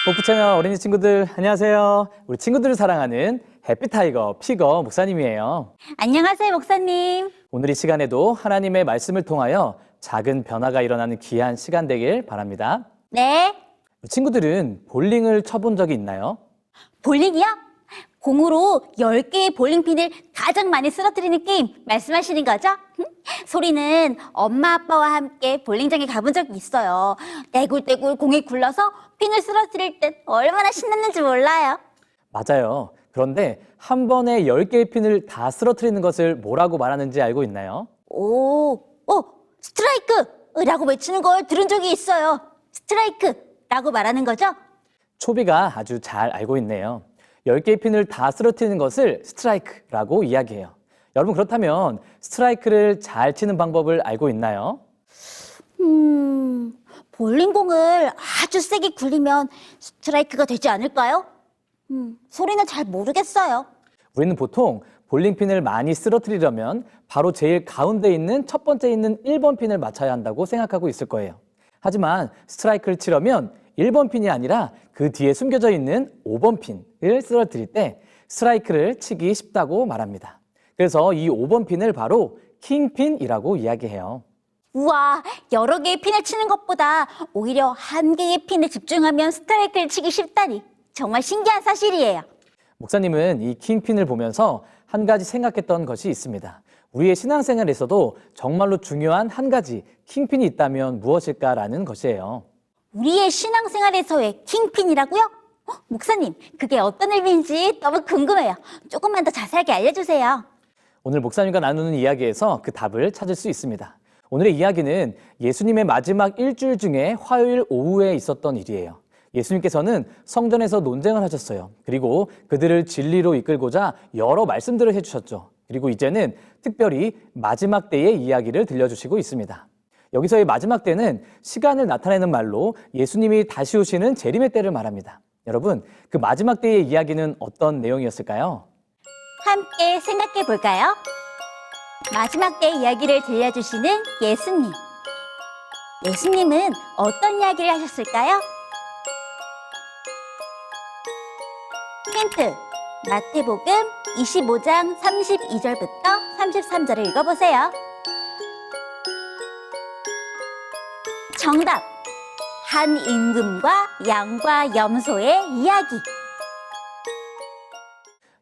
복부 채널 어린이 친구들 안녕하세요. 우리 친구들을 사랑하는 해피타이거 피거 목사님이에요. 안녕하세요, 목사님. 오늘 이 시간에도 하나님의 말씀을 통하여 작은 변화가 일어나는 귀한 시간 되길 바랍니다. 네, 친구들은 볼링을 쳐본 적이 있나요? 볼링이요? 공으로 10개의 볼링핀을 가장 많이 쓰러뜨리는 게임 말씀하시는 거죠? 소리는 엄마 아빠와 함께 볼링장에 가본 적이 있어요. 떼굴떼굴 공이 굴러서 핀을 쓰러뜨릴 땐 얼마나 신났는지 몰라요. 맞아요. 그런데 한 번에 10개의 핀을 다 쓰러뜨리는 것을 뭐라고 말하는지 알고 있나요? 스트라이크라고 외치는 걸 들은 적이 있어요. 스트라이크라고 말하는 거죠? 초비가 아주 잘 알고 있네요. 10개의 핀을 다 쓰러뜨리는 것을 스트라이크라고 이야기해요. 여러분 그렇다면 스트라이크를 잘 치는 방법을 알고 있나요? 볼링공을 아주 세게 굴리면 스트라이크가 되지 않을까요? 소리는 잘 모르겠어요. 우리는 보통 볼링핀을 많이 쓰러뜨리려면 바로 제일 가운데 있는 첫 번째 있는 1번 핀을 맞춰야 한다고 생각하고 있을 거예요. 하지만 스트라이크를 치려면 1번 핀이 아니라 그 뒤에 숨겨져 있는 5번 핀을 쓰러뜨릴 때 스트라이크를 치기 쉽다고 말합니다. 그래서 이 5번 핀을 바로 킹핀이라고 이야기해요. 우와, 여러 개의 핀을 치는 것보다 오히려 한 개의 핀에 집중하면 스트라이크를 치기 쉽다니 정말 신기한 사실이에요. 목사님은 이 킹핀을 보면서 한 가지 생각했던 것이 있습니다. 우리의 신앙생활에서도 정말로 중요한 한 가지 킹핀이 있다면 무엇일까라는 것이에요. 우리의 신앙생활에서의 킹핀이라고요? 목사님, 그게 어떤 의미인지 너무 궁금해요. 조금만 더 자세하게 알려주세요. 오늘 목사님과 나누는 이야기에서 그 답을 찾을 수 있습니다. 오늘의 이야기는 예수님의 마지막 일주일 중에 화요일 오후에 있었던 일이에요. 예수님께서는 성전에서 논쟁을 하셨어요. 그리고 그들을 진리로 이끌고자 여러 말씀들을 해주셨죠. 그리고 이제는 특별히 마지막 때의 이야기를 들려주시고 있습니다. 여기서의 마지막 때는 시간을 나타내는 말로 예수님이 다시 오시는 재림의 때를 말합니다. 여러분, 그 마지막 때의 이야기는 어떤 내용이었을까요? 함께 생각해 볼까요? 마지막 때 이야기를 들려주시는 예수님. 예수님은 어떤 이야기를 하셨을까요? 힌트, 마태복음 25장 32절부터 33절을 읽어보세요. 정답! 한 임금과 양과 염소의 이야기.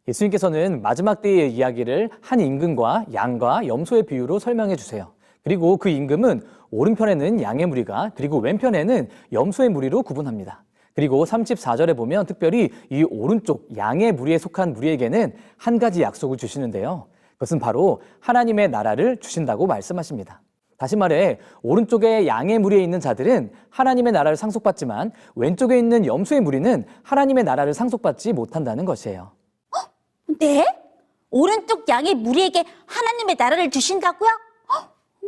예수님께서는 마지막 때의 이야기를 한 임금과 양과 염소의 비유로 설명해 주세요. 그리고 그 임금은 오른편에는 양의 무리가 그리고 왼편에는 염소의 무리로 구분합니다. 그리고 34절에 보면 특별히 이 오른쪽 양의 무리에 속한 무리에게는 한 가지 약속을 주시는데요. 그것은 바로 하나님의 나라를 주신다고 말씀하십니다. 다시 말해 오른쪽에 양의 무리에 있는 자들은 하나님의 나라를 상속받지만 왼쪽에 있는 염소의 무리는 하나님의 나라를 상속받지 못한다는 것이에요. 네? 오른쪽 양의 무리에게 하나님의 나라를 주신다고요?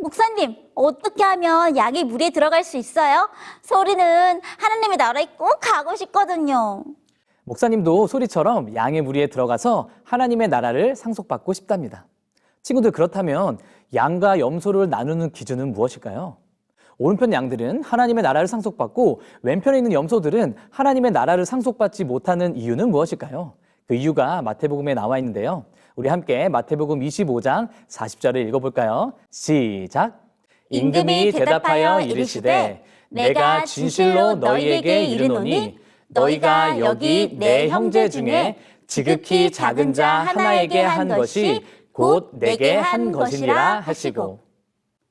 목사님, 어떻게 하면 양의 무리에 들어갈 수 있어요? 소리는 하나님의 나라에 꼭 가고 싶거든요. 목사님도 소리처럼 양의 무리에 들어가서 하나님의 나라를 상속받고 싶답니다. 친구들 그렇다면 양과 염소를 나누는 기준은 무엇일까요? 오른편 양들은 하나님의 나라를 상속받고 왼편에 있는 염소들은 하나님의 나라를 상속받지 못하는 이유는 무엇일까요? 그 이유가 마태복음에 나와 있는데요. 우리 함께 마태복음 25장 40절을 읽어볼까요? 시작! 임금이 대답하여 이르시되 내가 진실로 너희에게 이르노니 너희가 여기 내 형제 중에 지극히 작은 자 하나에게 한 것이 곧 내게 한 것이니라 하시고.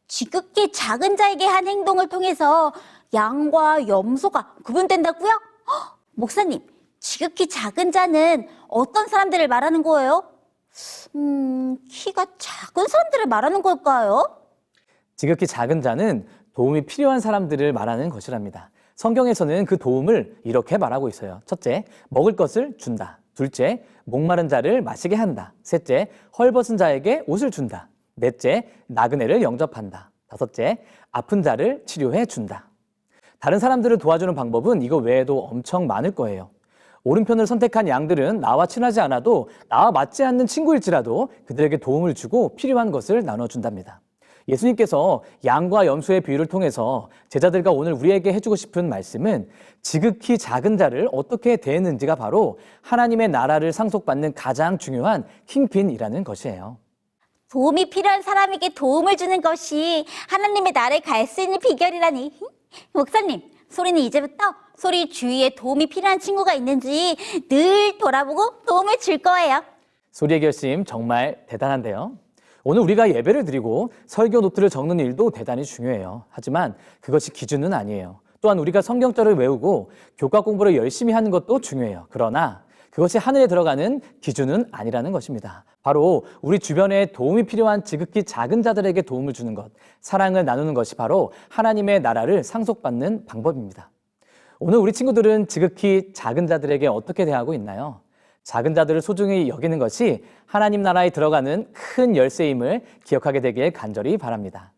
지극히 작은 자에게 한 행동을 통해서 양과 염소가 구분된다고요? 목사님, 지극히 작은 자는 어떤 사람들을 말하는 거예요? 키가 작은 사람들을 말하는 걸까요? 지극히 작은 자는 도움이 필요한 사람들을 말하는 것이랍니다. 성경에서는 그 도움을 이렇게 말하고 있어요. 첫째, 먹을 것을 준다. 둘째, 목마른 자를 마시게 한다. 셋째, 헐벗은 자에게 옷을 준다. 넷째, 나그네를 영접한다. 다섯째, 아픈 자를 치료해 준다. 다른 사람들을 도와주는 방법은 이거 외에도 엄청 많을 거예요. 오른편을 선택한 양들은 나와 친하지 않아도 나와 맞지 않는 친구일지라도 그들에게 도움을 주고 필요한 것을 나눠준답니다. 예수님께서 양과 염소의 비유를 통해서 제자들과 오늘 우리에게 해주고 싶은 말씀은 지극히 작은 자를 어떻게 대했는지가 바로 하나님의 나라를 상속받는 가장 중요한 킹핀이라는 것이에요. 도움이 필요한 사람에게 도움을 주는 것이 하나님의 나라에 갈 수 있는 비결이라니. 목사님, 소리는 이제부터 소리 주위에 도움이 필요한 친구가 있는지 늘 돌아보고 도움을 줄 거예요. 소리의 결심 정말 대단한데요. 오늘 우리가 예배를 드리고 설교 노트를 적는 일도 대단히 중요해요. 하지만 그것이 기준은 아니에요. 또한 우리가 성경절을 외우고 교과 공부를 열심히 하는 것도 중요해요. 그러나 그것이 하늘에 들어가는 기준은 아니라는 것입니다. 바로 우리 주변에 도움이 필요한 지극히 작은 자들에게 도움을 주는 것, 사랑을 나누는 것이 바로 하나님의 나라를 상속받는 방법입니다. 오늘 우리 친구들은 지극히 작은 자들에게 어떻게 대하고 있나요? 작은 자들을 소중히 여기는 것이 하나님 나라에 들어가는 큰 열쇠임을 기억하게 되길 간절히 바랍니다.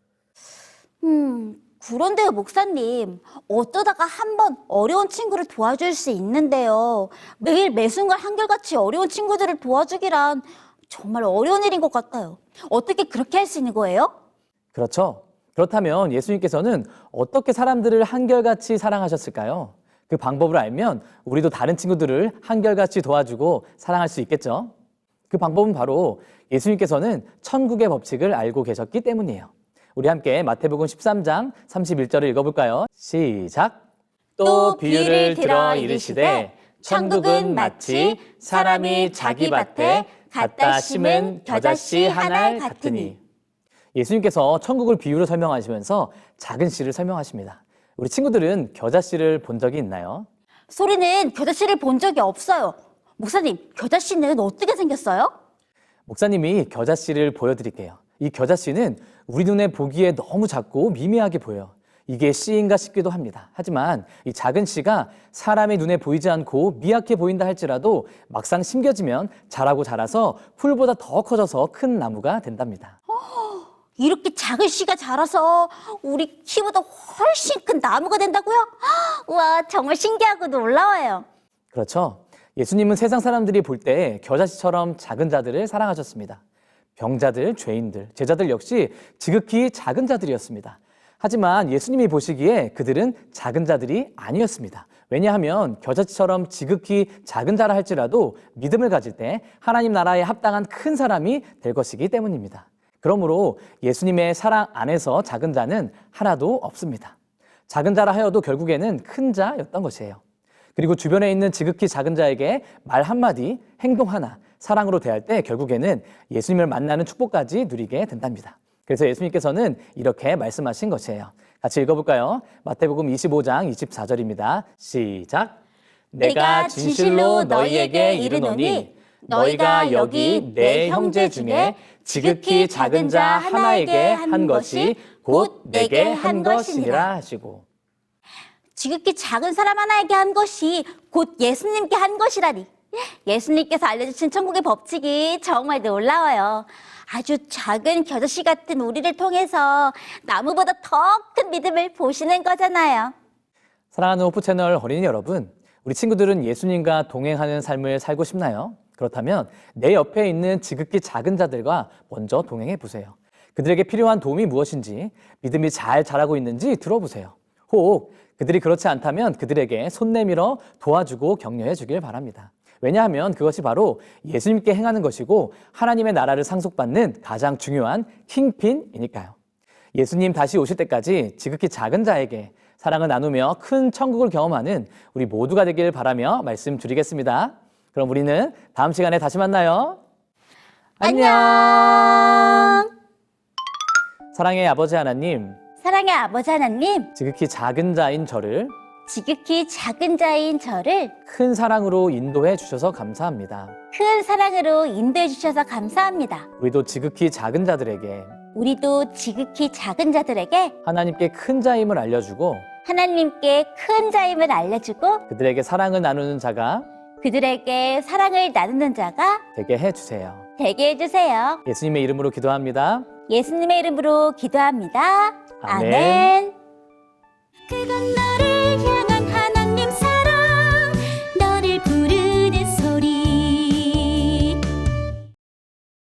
그런데요, 목사님. 어쩌다가 한번 어려운 친구를 도와줄 수 있는데요. 매일 매순간 한결같이 어려운 친구들을 도와주기란 정말 어려운 일인 것 같아요. 어떻게 그렇게 할 수 있는 거예요? 그렇죠. 그렇다면 예수님께서는 어떻게 사람들을 한결같이 사랑하셨을까요? 그 방법을 알면 우리도 다른 친구들을 한결같이 도와주고 사랑할 수 있겠죠. 그 방법은 바로 예수님께서는 천국의 법칙을 알고 계셨기 때문이에요. 우리 함께 마태복음 13장 31절을 읽어볼까요? 시작! 또 비유를 들어 이르시되 천국은 마치 사람이 자기 밭에 갖다 심은 겨자씨 한 알 같으니. 예수님께서 천국을 비유로 설명하시면서 작은 씨를 설명하십니다. 우리 친구들은 겨자씨를 본 적이 있나요? 소리는 겨자씨를 본 적이 없어요. 목사님, 겨자씨는 어떻게 생겼어요? 목사님이 겨자씨를 보여드릴게요. 이 겨자씨는 우리 눈에 보기에 너무 작고 미미하게 보여요. 이게 씨인가 싶기도 합니다. 하지만 이 작은 씨가 사람의 눈에 보이지 않고 미약해 보인다 할지라도 막상 심겨지면 자라고 자라서 풀보다 더 커져서 큰 나무가 된답니다. 이렇게 작은 씨가 자라서 우리 키보다 훨씬 큰 나무가 된다고요? 우와, 정말 신기하고 놀라워요. 그렇죠. 예수님은 세상 사람들이 볼 때 겨자씨처럼 작은 자들을 사랑하셨습니다. 병자들, 죄인들, 제자들 역시 지극히 작은 자들이었습니다. 하지만 예수님이 보시기에 그들은 작은 자들이 아니었습니다. 왜냐하면 겨자씨처럼 지극히 작은 자라 할지라도 믿음을 가질 때 하나님 나라에 합당한 큰 사람이 될 것이기 때문입니다. 그러므로 예수님의 사랑 안에서 작은 자는 하나도 없습니다. 작은 자라 하여도 결국에는 큰 자였던 것이에요. 그리고 주변에 있는 지극히 작은 자에게 말 한마디, 행동 하나, 사랑으로 대할 때 결국에는 예수님을 만나는 축복까지 누리게 된답니다. 그래서 예수님께서는 이렇게 말씀하신 것이에요. 같이 읽어볼까요? 마태복음 25장 24절입니다. 시작! 내가 진실로 너희에게 이르노니 너희가 여기 내 형제 중에 지극히 작은 자 하나에게 한 것이 곧 내게 한 것이니라 하시고. 지극히 작은 사람 하나에게 한 것이 곧 예수님께 한 것이라니. 예수님께서 알려주신 천국의 법칙이 정말 놀라워요. 아주 작은 겨자씨 같은 우리를 통해서 나무보다 더 큰 믿음을 보시는 거잖아요. 사랑하는 호프 채널 어린이 여러분, 우리 친구들은 예수님과 동행하는 삶을 살고 싶나요? 그렇다면 내 옆에 있는 지극히 작은 자들과 먼저 동행해 보세요. 그들에게 필요한 도움이 무엇인지, 믿음이 잘 자라고 있는지 들어보세요. 혹 그들이 그렇지 않다면 그들에게 손 내밀어 도와주고 격려해 주길 바랍니다. 왜냐하면 그것이 바로 예수님께 행하는 것이고 하나님의 나라를 상속받는 가장 중요한 킹핀이니까요. 예수님 다시 오실 때까지 지극히 작은 자에게 사랑을 나누며 큰 천국을 경험하는 우리 모두가 되길 바라며 말씀드리겠습니다. 그럼 우리는 다음 시간에 다시 만나요. 안녕. 사랑의 아버지 하나님, 사랑의 아버지 하나님, 지극히 작은 자인 저를 지극히 작은 자인 저를 큰 사랑으로 인도해 주셔서 감사합니다. 큰 사랑으로 인도해 주셔서 감사합니다. 우리도 지극히 작은 자들에게 우리도 지극히 작은 자들에게 하나님께 큰 자임을 알려주고 하나님께 큰 자임을 알려주고 그들에게 사랑을 나누는 자가 그들에게 사랑을 나누는 자가 되게 해주세요. 되게 해주세요. 예수님의 이름으로 기도합니다. 예수님의 이름으로 기도합니다. 아멘. 아멘. 그건 너를